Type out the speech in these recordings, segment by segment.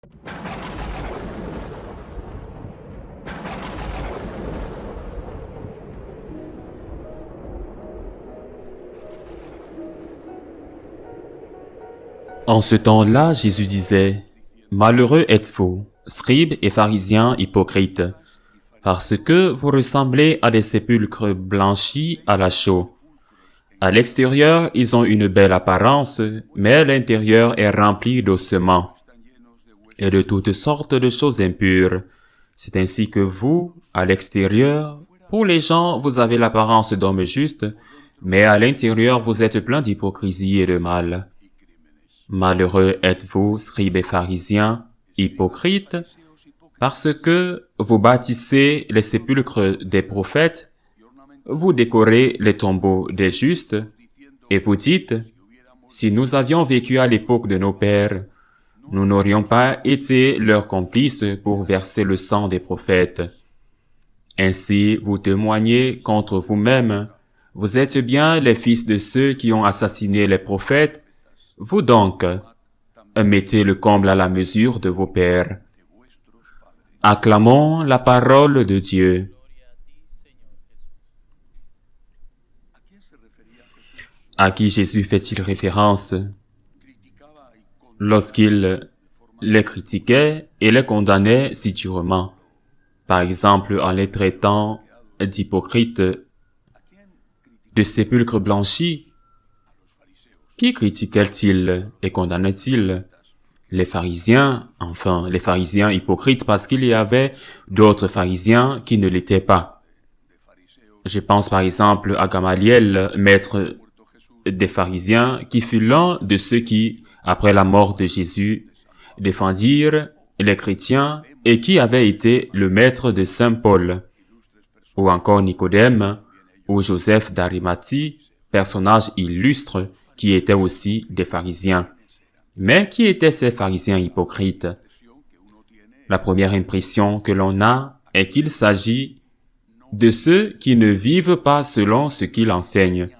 En ce temps-là, Jésus disait, « Malheureux êtes-vous, scribes et pharisiens hypocrites, parce que vous ressemblez à des sépulcres blanchis à la chaux. À l'extérieur, ils ont une belle apparence, mais l'intérieur est rempli d'ossements et de toutes sortes de choses impures. C'est ainsi que vous, à l'extérieur, pour les gens, vous avez l'apparence d'hommes justes, mais à l'intérieur, vous êtes pleins d'hypocrisie et de mal. Malheureux êtes-vous, scribes et pharisiens, hypocrites, parce que vous bâtissez les sépulcres des prophètes, vous décorez les tombeaux des justes, et vous dites, « Si nous avions vécu à l'époque de nos pères, nous n'aurions pas été leurs complices pour verser le sang des prophètes. » Ainsi, vous témoignez contre vous-même. Vous êtes bien les fils de ceux qui ont assassiné les prophètes. Vous donc, mettez le comble à la mesure de vos pères. Acclamons la parole de Dieu. À qui Jésus fait-il référence lorsqu'il les critiquait et les condamnait si durement? Par exemple, en les traitant d'hypocrites, de sépulcres blanchis. Qui critiquait-il et condamnait-il? Les pharisiens, enfin, les pharisiens hypocrites, parce qu'il y avait d'autres pharisiens qui ne l'étaient pas. Je pense par exemple à Gamaliel, maître des pharisiens, qui fut l'un de ceux qui, après la mort de Jésus, défendirent les chrétiens et qui avait été le maître de Saint Paul, ou encore Nicodème, ou Joseph d'Arimathie, personnage illustre qui étaient aussi des pharisiens. Mais qui étaient ces pharisiens hypocrites? La première impression que l'on a est qu'il s'agit de ceux qui ne vivent pas selon ce qu'ils enseignent.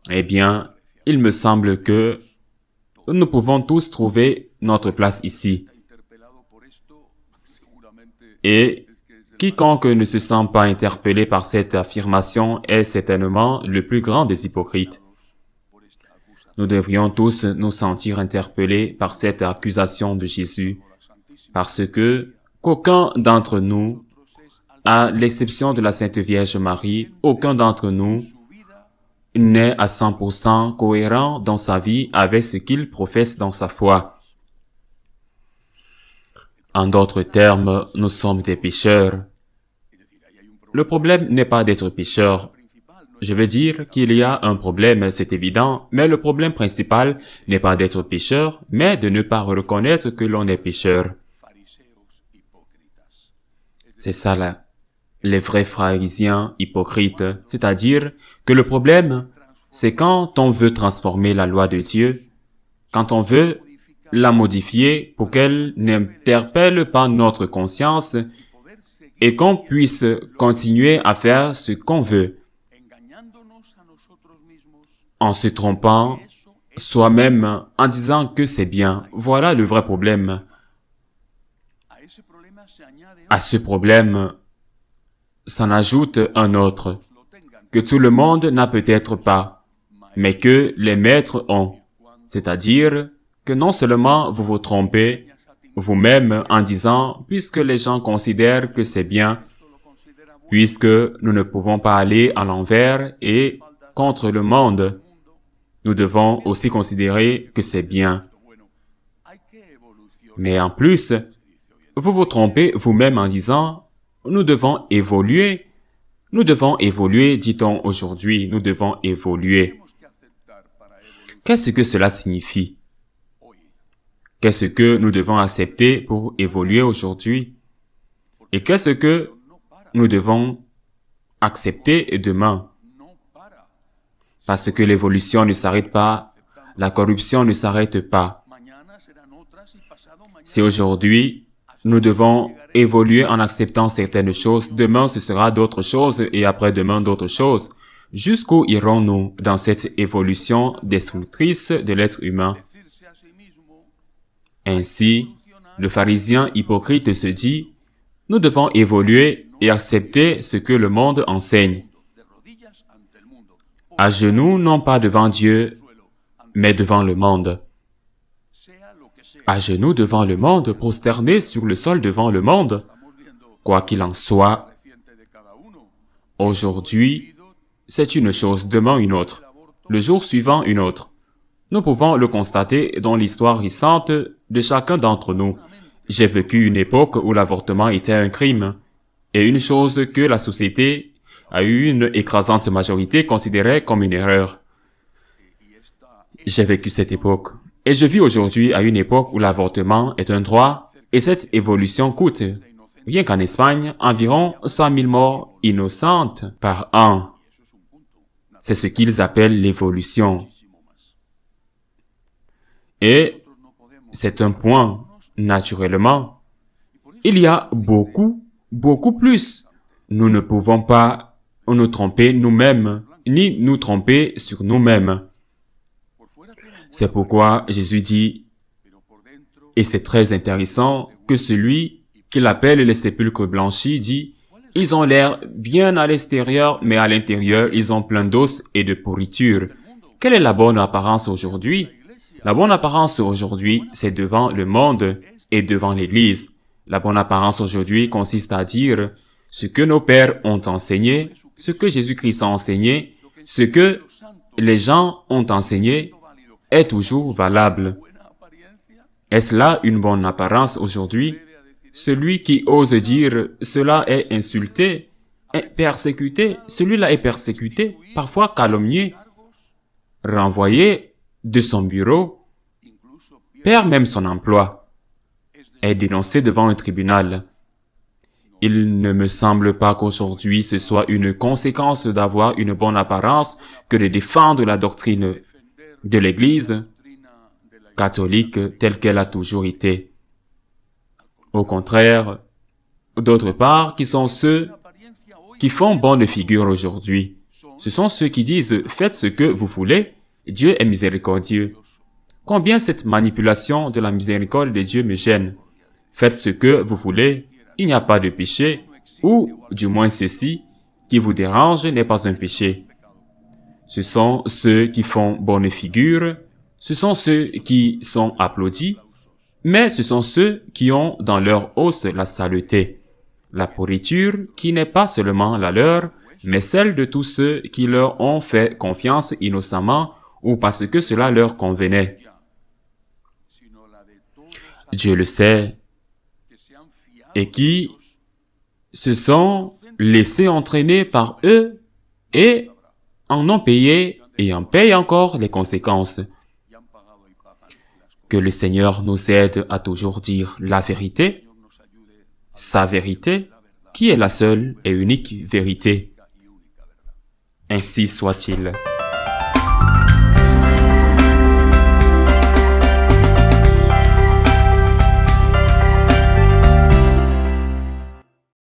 Eh bien, il me semble que nous pouvons tous trouver notre place ici. Et quiconque ne se sent pas interpellé par cette affirmation est certainement le plus grand des hypocrites. Nous devrions tous nous sentir interpellés par cette accusation de Jésus, parce que qu'aucun d'entre nous, à l'exception de la Sainte Vierge Marie, aucun d'entre nous n'est à 100% cohérent dans sa vie avec ce qu'il professe dans sa foi. En d'autres termes, nous sommes des pécheurs. Le problème n'est pas d'être pécheur. Je veux dire qu'il y a un problème, c'est évident, mais le problème principal n'est pas d'être pécheur, mais de ne pas reconnaître que l'on est pécheur. C'est ça là, les vrais pharisiens hypocrites, c'est-à-dire que le problème, c'est quand on veut transformer la loi de Dieu, quand on veut la modifier pour qu'elle n'interpelle pas notre conscience et qu'on puisse continuer à faire ce qu'on veut, en se trompant soi-même, en disant que c'est bien. Voilà le vrai problème. À ce problème, s'en ajoute un autre, que tout le monde n'a peut-être pas, mais que les maîtres ont. C'est-à-dire que non seulement vous vous trompez vous-même en disant, puisque les gens considèrent que c'est bien, puisque nous ne pouvons pas aller à l'envers et contre le monde, nous devons aussi considérer que c'est bien. Mais en plus, vous vous trompez vous-même en disant, nous devons évoluer. Nous devons évoluer, dit-on aujourd'hui, nous devons évoluer. Qu'est-ce que cela signifie? Qu'est-ce que nous devons accepter pour évoluer aujourd'hui? Et qu'est-ce que nous devons accepter demain? Parce que l'évolution ne s'arrête pas, la corruption ne s'arrête pas. Si aujourd'hui, nous devons évoluer en acceptant certaines choses, demain ce sera d'autres choses et après-demain d'autres choses. Jusqu'où irons-nous dans cette évolution destructrice de l'être humain? Ainsi, le pharisien hypocrite se dit, nous devons évoluer et accepter ce que le monde enseigne. À genoux, non pas devant Dieu, mais devant le monde. À genoux devant le monde, prosterné sur le sol devant le monde. Quoi qu'il en soit, aujourd'hui, c'est une chose, demain une autre, le jour suivant une autre. Nous pouvons le constater dans l'histoire récente de chacun d'entre nous. J'ai vécu une époque où l'avortement était un crime, et une chose que la société a eu une écrasante majorité considérait comme une erreur. J'ai vécu cette époque, et je vis aujourd'hui à une époque où l'avortement est un droit, et cette évolution coûte, rien qu'en Espagne, environ 100 000 morts innocentes par an. C'est ce qu'ils appellent l'évolution. Et c'est un point, naturellement. Il y a beaucoup plus. Nous ne pouvons pas nous tromper nous-mêmes, ni nous tromper sur nous-mêmes. C'est pourquoi Jésus dit, et c'est très intéressant, que celui qu'il appelle les sépulcres blanchis dit, ils ont l'air bien à l'extérieur, mais à l'intérieur, ils ont plein d'os et de pourriture. Quelle est la bonne apparence aujourd'hui? La bonne apparence aujourd'hui, c'est devant le monde et devant l'Église. La bonne apparence aujourd'hui consiste à dire ce que nos pères ont enseigné, ce que Jésus-Christ a enseigné, ce que les gens ont enseigné est toujours valable. Est-ce là une bonne apparence aujourd'hui? Celui qui ose dire cela est insulté, est persécuté, celui-là est persécuté, parfois calomnié, renvoyé de son bureau, perd même son emploi, est dénoncé devant un tribunal. Il ne me semble pas qu'aujourd'hui ce soit une conséquence d'avoir une bonne apparence que de défendre la doctrine de l'Église catholique telle qu'elle a toujours été. Au contraire, d'autre part, qui sont ceux qui font bonne figure aujourd'hui. Ce sont ceux qui disent « Faites ce que vous voulez, Dieu est miséricordieux ». Combien cette manipulation de la miséricorde de Dieu me gêne. Faites ce que vous voulez, il n'y a pas de péché, ou du moins ceci qui vous dérange n'est pas un péché. Ce sont ceux qui font bonne figure, ce sont ceux qui sont applaudis, mais ce sont ceux qui ont dans leur os la saleté, la pourriture qui n'est pas seulement la leur, mais celle de tous ceux qui leur ont fait confiance innocemment ou parce que cela leur convenait. Dieu le sait, et qui se sont laissés entraîner par eux et en ont payé et en payent encore les conséquences. Que le Seigneur nous aide à toujours dire la vérité, sa vérité, qui est la seule et unique vérité. Ainsi soit-il.